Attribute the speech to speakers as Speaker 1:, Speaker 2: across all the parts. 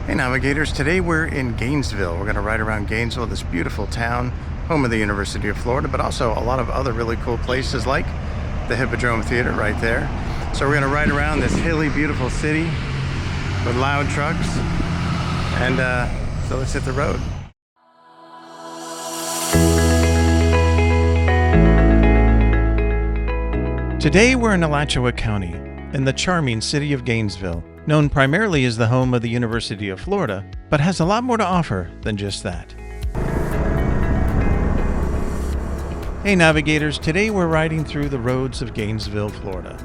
Speaker 1: Hey Navigators, today we're in Gainesville. We're going to ride around Gainesville, this beautiful town, home of the University of Florida, but also a lot of other really cool places like the Hippodrome Theater right there. So we're going to ride around this hilly, beautiful city with loud trucks. And so let's hit the road. Today we're in Alachua County, in the charming city of Gainesville, known primarily as the home of the University of Florida, but has a lot more to offer than just that. Hey Navigators, today we're riding through the roads of Gainesville, Florida.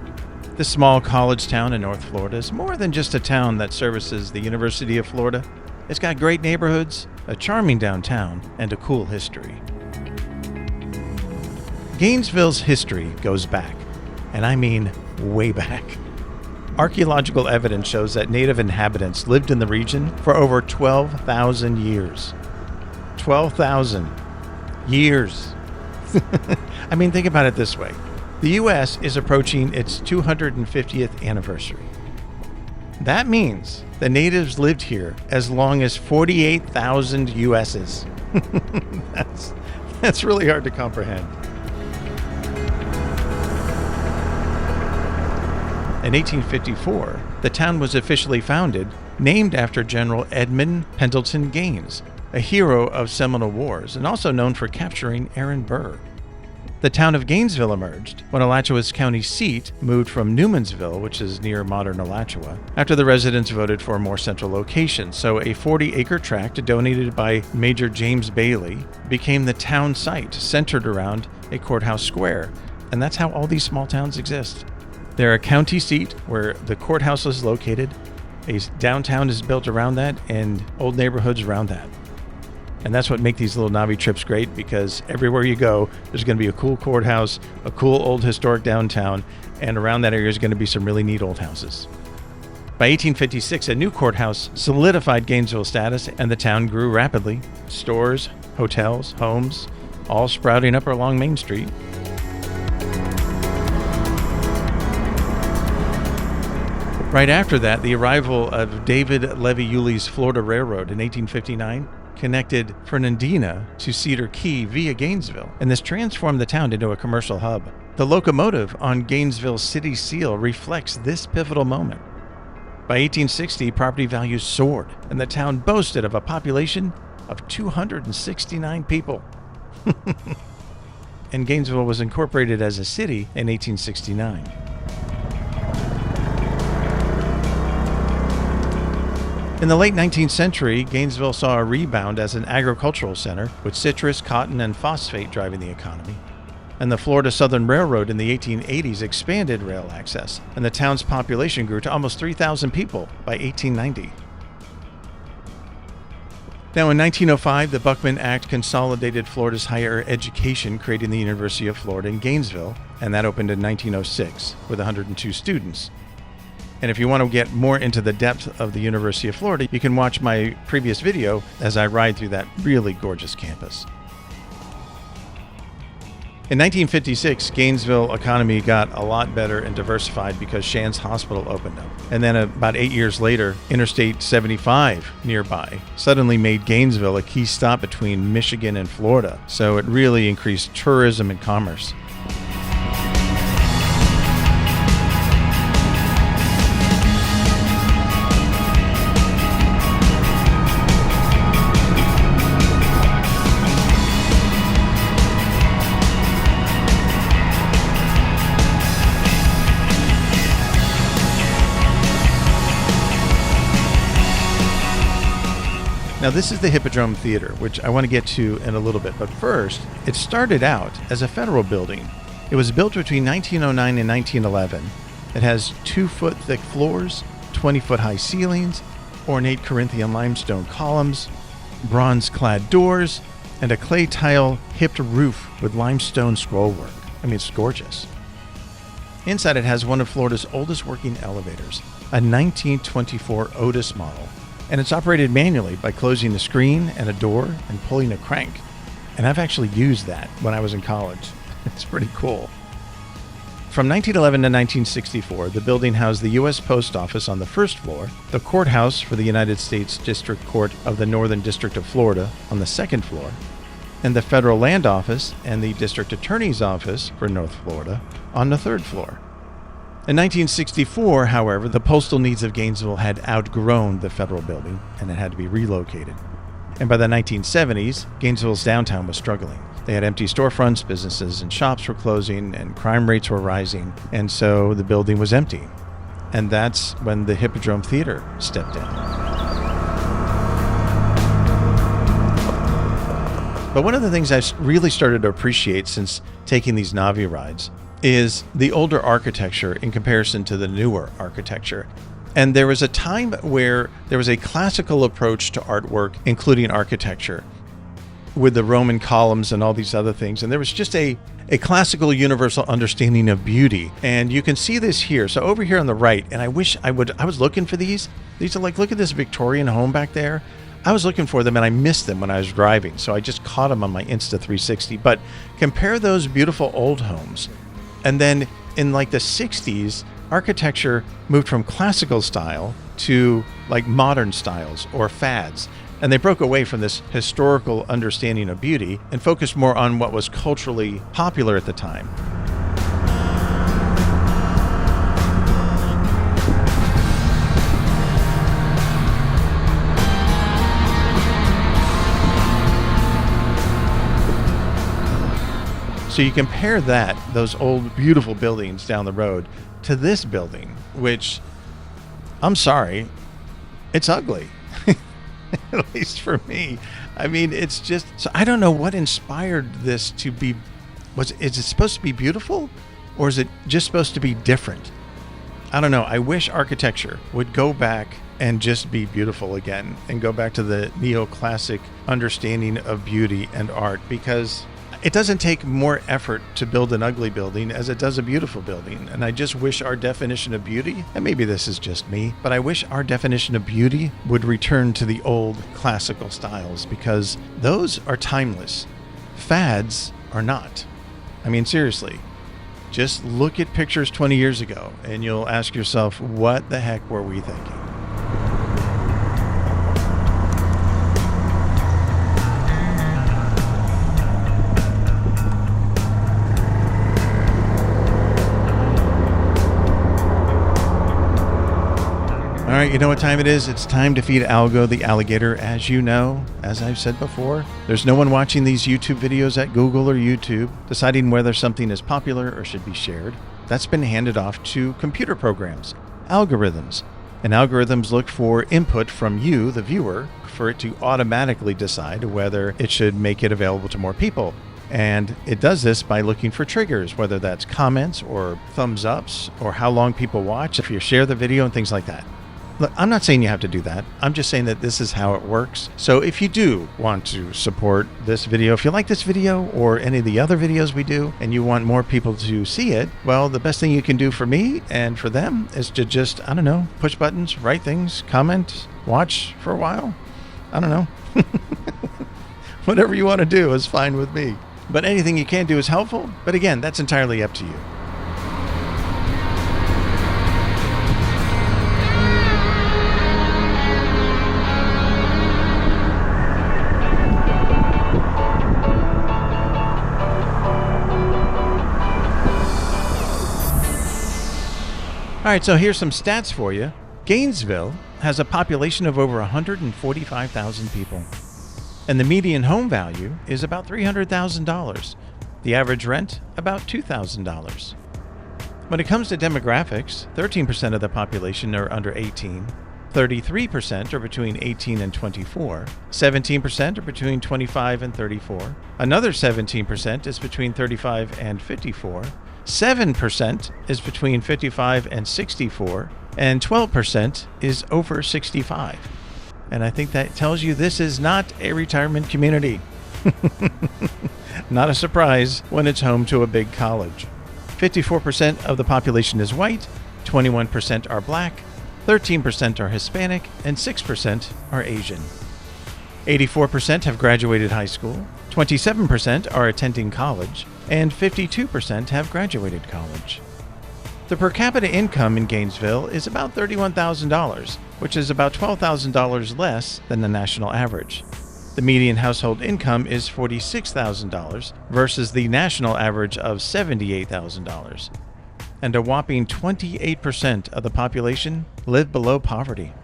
Speaker 1: This small college town in North Florida is more than just a town that services the University of Florida. It's got great neighborhoods, a charming downtown, and a cool history. Gainesville's history goes back, and I mean way back. Archaeological evidence shows that native inhabitants lived in the region for over 12,000 years. 12,000 years. I mean, think about it this way. The U.S. is approaching its 250th anniversary. That means the natives lived here as long as 48,000 U.S.'s. That's really hard to comprehend. In 1854, the town was officially founded, named after General Edmund Pendleton Gaines, a hero of Seminole Wars and also known for capturing Aaron Burr. The town of Gainesville emerged when Alachua's county seat moved from Newmansville, which is near modern Alachua, after the residents voted for a more central location. So a 40-acre tract donated by Major James Bailey became the town site, centered around a courthouse square. And that's how all these small towns exist. They're a county seat where the courthouse is located, a downtown is built around that, and old neighborhoods around that. And that's what makes these little Navi trips great, because everywhere you go, there's going to be a cool courthouse, a cool old historic downtown, and around that area is going to be some really neat old houses. By 1856, a new courthouse solidified Gainesville's status, and the town grew rapidly. Stores, hotels, homes, all sprouting up along Main Street. Right after that, the arrival of David Levy Yulee's Florida Railroad in 1859 connected Fernandina to Cedar Key via Gainesville, and this transformed the town into a commercial hub. The locomotive on Gainesville's city seal reflects this pivotal moment. By 1860, property values soared, and the town boasted of a population of 269 people. And Gainesville was incorporated as a city in 1869. In the late 19th century, Gainesville saw a rebound as an agricultural center, with citrus, cotton, and phosphate driving the economy. And the Florida Southern Railroad in the 1880s expanded rail access, and the town's population grew to almost 3,000 people by 1890. Now, in 1905, the Buckman Act consolidated Florida's higher education, creating the University of Florida in Gainesville, and that opened in 1906 with 102 students. And if you want to get more into the depth of the University of Florida, you can watch my previous video as I ride through that really gorgeous campus. In 1956, Gainesville economy got a lot better and diversified because Shands Hospital opened up. And then about 8 years later, Interstate 75 nearby suddenly made Gainesville a key stop between Michigan and Florida. So it really increased tourism and commerce. Now this is the Hippodrome Theater, which I want to get to in a little bit, but first, it started out as a federal building. It was built between 1909 and 1911. It has 2-foot thick floors, 20-foot high ceilings, ornate Corinthian limestone columns, bronze-clad doors, and a clay tile hipped roof with limestone scrollwork. I mean, it's gorgeous. Inside it has one of Florida's oldest working elevators, a 1924 Otis model. And it's operated manually by closing a screen and a door and pulling a crank. And I've actually used that when I was in college. It's pretty cool. From 1911 to 1964, the building housed the U.S. Post Office on the first floor, the courthouse for the United States District Court of the Northern District of Florida on the second floor, and the Federal Land Office and the District Attorney's Office for North Florida on the third floor. In 1964, however, the postal needs of Gainesville had outgrown the federal building, and it had to be relocated. And by the 1970s, Gainesville's downtown was struggling. They had empty storefronts, businesses and shops were closing, and crime rates were rising, and so the building was empty. And that's when the Hippodrome Theater stepped in. But one of the things I really started to appreciate since taking these Navi rides is the older architecture in comparison to the newer architecture. And there was a time where there was a classical approach to artwork, including architecture, with the Roman columns and all these other things. And there was just a classical universal understanding of beauty. And you can see this here. So over here on the right, and I wish I was looking for these. These are like, look at this Victorian home back there. I was looking for them and I missed them when I was driving. So I just caught them on my Insta360. But compare those beautiful old homes. And then in like the 60s, architecture moved from classical style to like modern styles or fads. And they broke away from this historical understanding of beauty and focused more on what was culturally popular at the time. So you compare those old beautiful buildings down the road to this building, which, I'm sorry, it's ugly. At least for me. I mean, it's just, so I don't know what inspired this to be. Is it supposed to be beautiful, or is it just supposed to be different? I don't know. I wish architecture would go back and just be beautiful again and go back to the neoclassic understanding of beauty and art, because it doesn't take more effort to build an ugly building as it does a beautiful building. And I just wish our definition of beauty, and maybe this is just me, but I wish our definition of beauty would return to the old classical styles, because those are timeless. Fads are not. I mean, seriously, just look at pictures 20 years ago and you'll ask yourself, what the heck were we thinking? All right, you know what time it is? It's time to feed Algo the alligator. As you know, as I've said before, there's no one watching these YouTube videos at Google or YouTube deciding whether something is popular or should be shared. That's been handed off to computer programs, algorithms. And algorithms look for input from you, the viewer, for it to automatically decide whether it should make it available to more people. And it does this by looking for triggers, whether that's comments or thumbs ups or how long people watch, if you share the video and things like that. Look, I'm not saying you have to do that. I'm just saying that this is how it works. So if you do want to support this video, if you like this video or any of the other videos we do, and you want more people to see it, well, the best thing you can do for me and for them is to just, I don't know, push buttons, write things, comment, watch for a while. I don't know. Whatever you want to do is fine with me. But anything you can do is helpful. But again, that's entirely up to you. All right, so here's some stats for you. Gainesville has a population of over 145,000 people, and the median home value is about $300,000. The average rent, about $2,000. When it comes to demographics, 13% of the population are under 18, 33% are between 18 and 24, 17% are between 25 and 34, another 17% is between 35 and 54, 7% is between 55 and 64, and 12% is over 65. And I think that tells you this is not a retirement community. Not a surprise when it's home to a big college. 54% of the population is white, 21% are black, 13% are Hispanic, and 6% are Asian. 84% have graduated high school, 27% are attending college, and 52% have graduated college. The per capita income in Gainesville is about $31,000, which is about $12,000 less than the national average. The median household income is $46,000 versus the national average of $78,000. And a whopping 28% of the population live below poverty.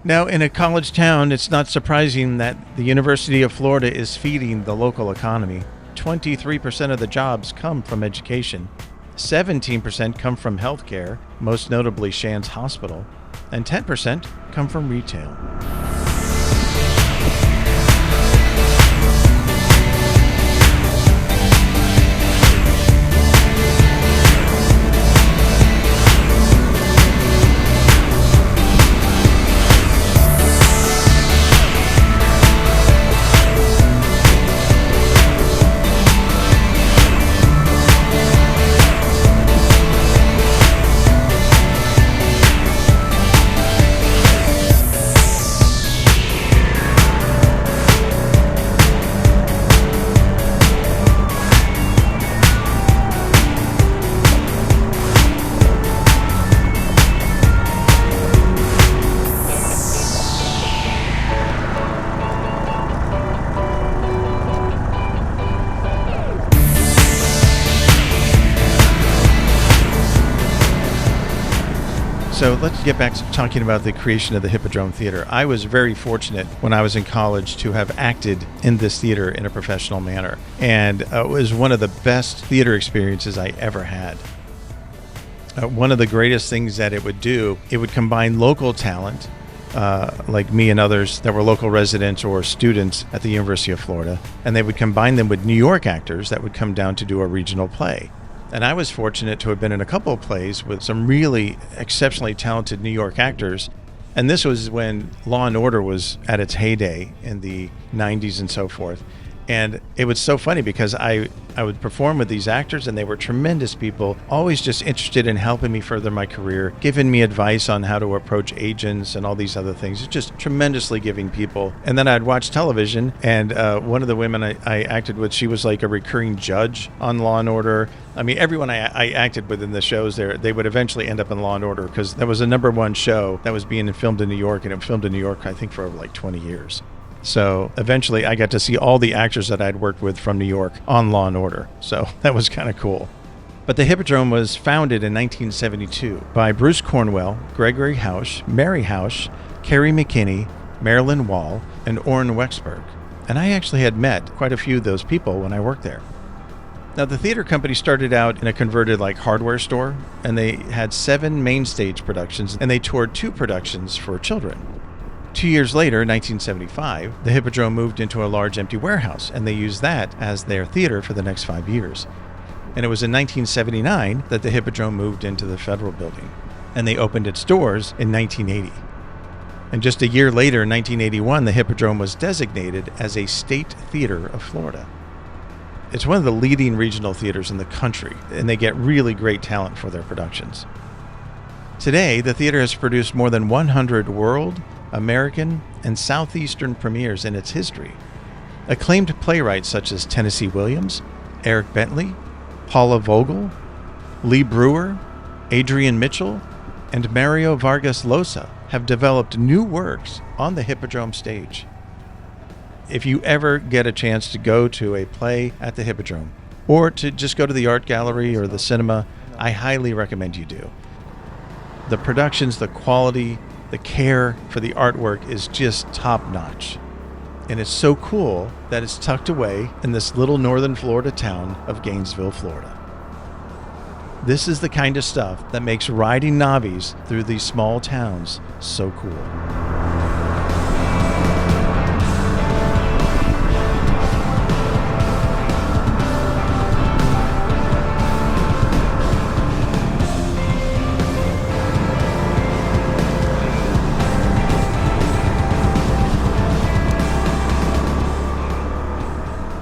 Speaker 1: Now, in a college town, it's not surprising that the University of Florida is feeding the local economy. 23% of the jobs come from education. 17% come from healthcare, most notably Shands Hospital, and 10% come from retail. So let's get back to talking about the creation of the Hippodrome Theater. I was very fortunate when I was in college to have acted in this theater in a professional manner. And it was one of the best theater experiences I ever had. One of the greatest things that it would do, it would combine local talent, like me and others that were local residents or students at the University of Florida, and they would combine them with New York actors that would come down to do a regional play. And I was fortunate to have been in a couple of plays with some really exceptionally talented New York actors. And this was when Law and Order was at its heyday in the 90s and so forth. And it was so funny because I would perform with these actors and they were tremendous people, always just interested in helping me further my career, giving me advice on how to approach agents and all these other things. It's just tremendously giving people. And then I'd watch television and one of the women I acted with, she was like a recurring judge on Law and Order. I mean, everyone I acted with in the shows there, they would eventually end up in Law and Order because that was a #1 show that was being filmed in New York, and it was filmed in New York, I think, for over like 20 years. So eventually I got to see all the actors that I'd worked with from New York on Law and Order. So that was kind of cool. But the Hippodrome was founded in 1972 by Bruce Cornwell, Gregory Hausch, Mary Hausch, Carrie McKinney, Marilyn Wall, and Orrin Wexberg. And I actually had met quite a few of those people when I worked there. Now, the theater company started out in a converted hardware store, and they had 7 main stage productions, and they toured 2 productions for children. 2 years later, 1975, the Hippodrome moved into a large empty warehouse, and they used that as their theater for the next 5 years. And it was in 1979 that the Hippodrome moved into the Federal Building, and they opened its doors in 1980. And just a year later, in 1981, the Hippodrome was designated as a State Theater of Florida. It's one of the leading regional theaters in the country, and they get really great talent for their productions. Today, the theater has produced more than 100 world, American, and Southeastern premieres in its history. Acclaimed playwrights such as Tennessee Williams, Eric Bentley, Paula Vogel, Lee Brewer, Adrian Mitchell, and Mario Vargas Llosa have developed new works on the Hippodrome stage. If you ever get a chance to go to a play at the Hippodrome, or to just go to the art gallery or the cinema, I highly recommend you do. The productions, the quality, the care for the artwork is just top-notch. And it's so cool that it's tucked away in this little northern Florida town of Gainesville, Florida. This is the kind of stuff that makes riding Navis through these small towns so cool.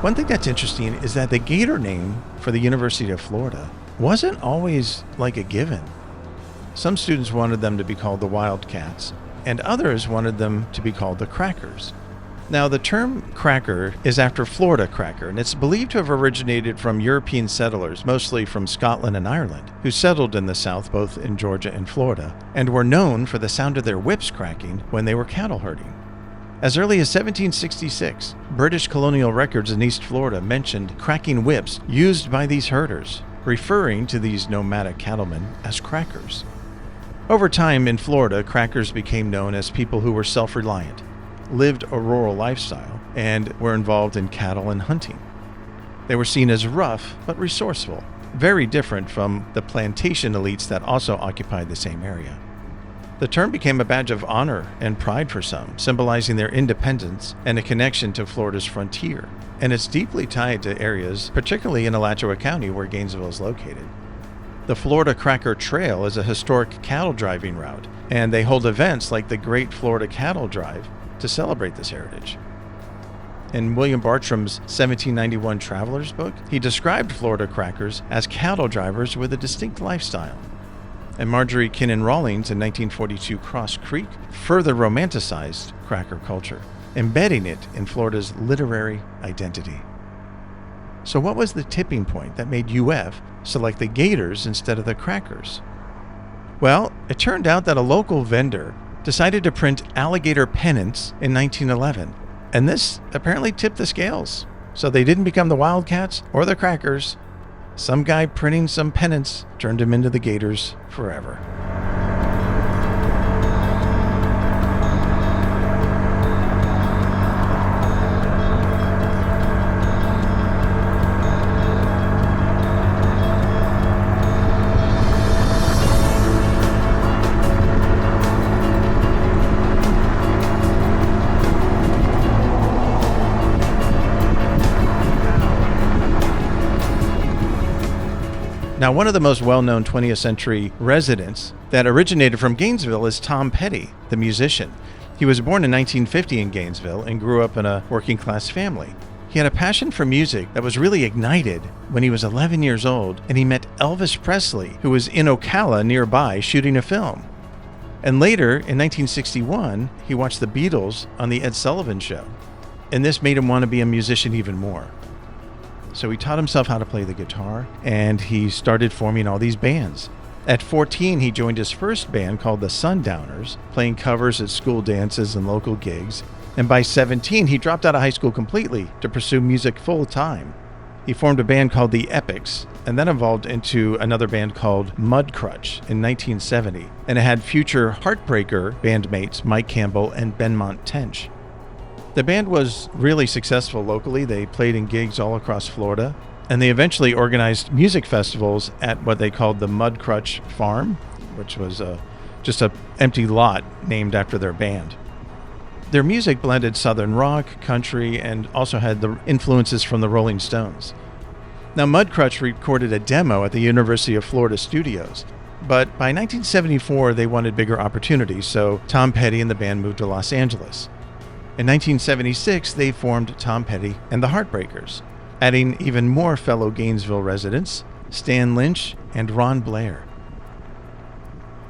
Speaker 1: One thing that's interesting is that the Gator name for the University of Florida wasn't always like a given. Some students wanted them to be called the Wildcats, and others wanted them to be called the Crackers. Now, the term cracker is after Florida cracker, and it's believed to have originated from European settlers, mostly from Scotland and Ireland, who settled in the South, both in Georgia and Florida, and were known for the sound of their whips cracking when they were cattle herding. As early as 1766, British colonial records in East Florida mentioned cracking whips used by these herders, referring to these nomadic cattlemen as crackers. Over time in Florida, crackers became known as people who were self-reliant, lived a rural lifestyle, and were involved in cattle and hunting. They were seen as rough but resourceful, very different from the plantation elites that also occupied the same area. The term became a badge of honor and pride for some, symbolizing their independence and a connection to Florida's frontier, and it's deeply tied to areas, particularly in Alachua County where Gainesville is located. The Florida Cracker Trail is a historic cattle driving route, and they hold events like the Great Florida Cattle Drive to celebrate this heritage. In William Bartram's 1791 Traveler's Book, he described Florida crackers as cattle drivers with a distinct lifestyle. And Marjorie Kinnan Rawlings in 1942 Cross Creek further romanticized cracker culture, embedding it in Florida's literary identity. So what was the tipping point that made UF select the Gators instead of the Crackers? Well, it turned out that a local vendor decided to print alligator pennants in 1911, and this apparently tipped the scales. So they didn't become the Wildcats or the Crackers. Some guy printing some pennants turned them into the Gators forever. Now, one of the most well-known 20th century residents that originated from Gainesville is Tom Petty, the musician. He was born in 1950 in Gainesville and grew up in a working-class family. He had a passion for music that was really ignited when he was 11 years old, and he met Elvis Presley, who was in Ocala nearby shooting a film. And later, in 1961, he watched the Beatles on The Ed Sullivan Show, and this made him want to be a musician even more. So he taught himself how to play the guitar, and he started forming all these bands. At 14, he joined his first band called the Sundowners, playing covers at school dances and local gigs. And by 17, he dropped out of high school completely to pursue music full-time. He formed a band called the Epics, and then evolved into another band called Mudcrutch in 1970. And it had future Heartbreaker bandmates Mike Campbell and Benmont Tench. The band was really successful locally. They played in gigs all across Florida, and they eventually organized music festivals at what they called the Mudcrutch Farm, which was just an empty lot named after their band. Their music blended southern rock, country, and also had the influences from the Rolling Stones. Now, Mudcrutch recorded a demo at the University of Florida Studios, but by 1974 they wanted bigger opportunities, so Tom Petty and the band moved to Los Angeles. In 1976, they formed Tom Petty and the Heartbreakers, adding even more fellow Gainesville residents, Stan Lynch and Ron Blair.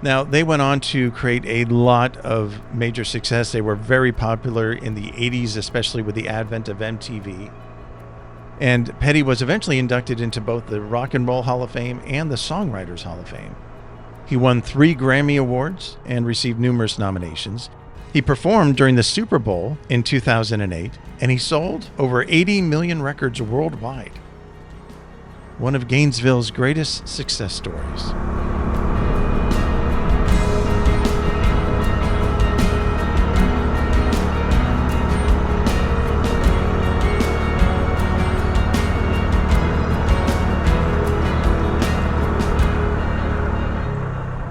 Speaker 1: Now, they went on to create a lot of major success. They were very popular in the 80s, especially with the advent of MTV. And Petty was eventually inducted into both the Rock and Roll Hall of Fame and the Songwriters Hall of Fame. He won 3 Grammy Awards and received numerous nominations. He performed during the Super Bowl in 2008, and he sold over 80 million records worldwide. One of Gainesville's greatest success stories.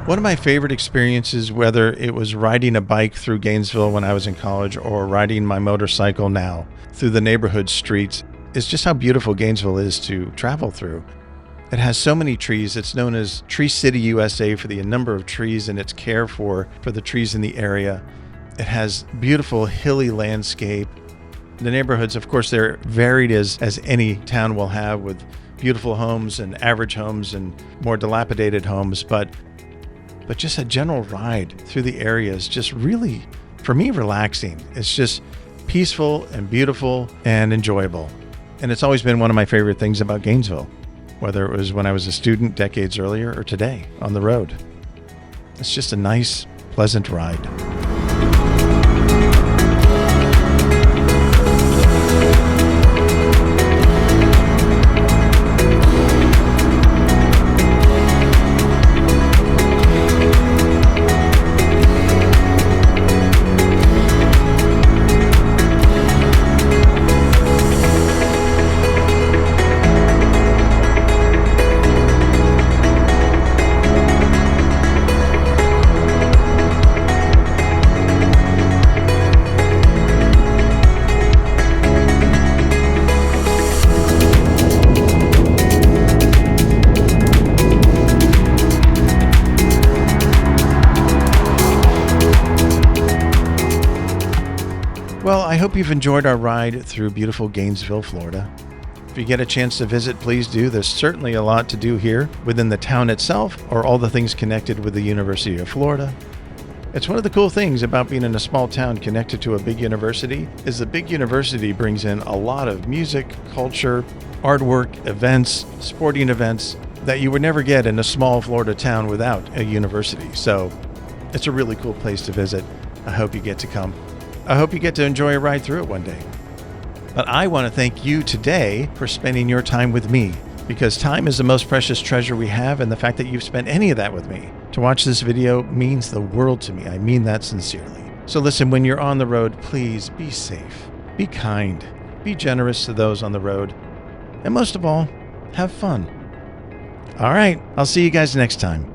Speaker 1: One of my favorite experiences, whether it was riding a bike through Gainesville when I was in college or riding my motorcycle now through the neighborhood streets, is just how beautiful Gainesville is to travel through. It has so many trees. It's known as Tree City, USA for the number of trees and its care for the trees in the area. It has beautiful hilly landscape. The neighborhoods, of course, they're varied as any town will have, with beautiful homes and average homes and more dilapidated homes, but just a general ride through the area is just really, for me, relaxing. It's just peaceful and beautiful and enjoyable. And it's always been one of my favorite things about Gainesville, whether it was when I was a student decades earlier or today on the road. It's just a nice, pleasant ride. Well, I hope you've enjoyed our ride through beautiful Gainesville, Florida. If you get a chance to visit, please do. There's certainly a lot to do here within the town itself or all the things connected with the University of Florida. It's one of the cool things about being in a small town connected to a big university is the big university brings in a lot of music, culture, artwork, events, sporting events that you would never get in a small Florida town without a university. So it's a really cool place to visit. I hope you get to come. I hope you get to enjoy a ride through it one day. But I want to thank you today for spending your time with me, because time is the most precious treasure we have, and the fact that you've spent any of that with me to watch this video means the world to me. I mean that sincerely. So listen, when you're on the road, please be safe, be kind, be generous to those on the road, and most of all, have fun. All right, I'll see you guys next time.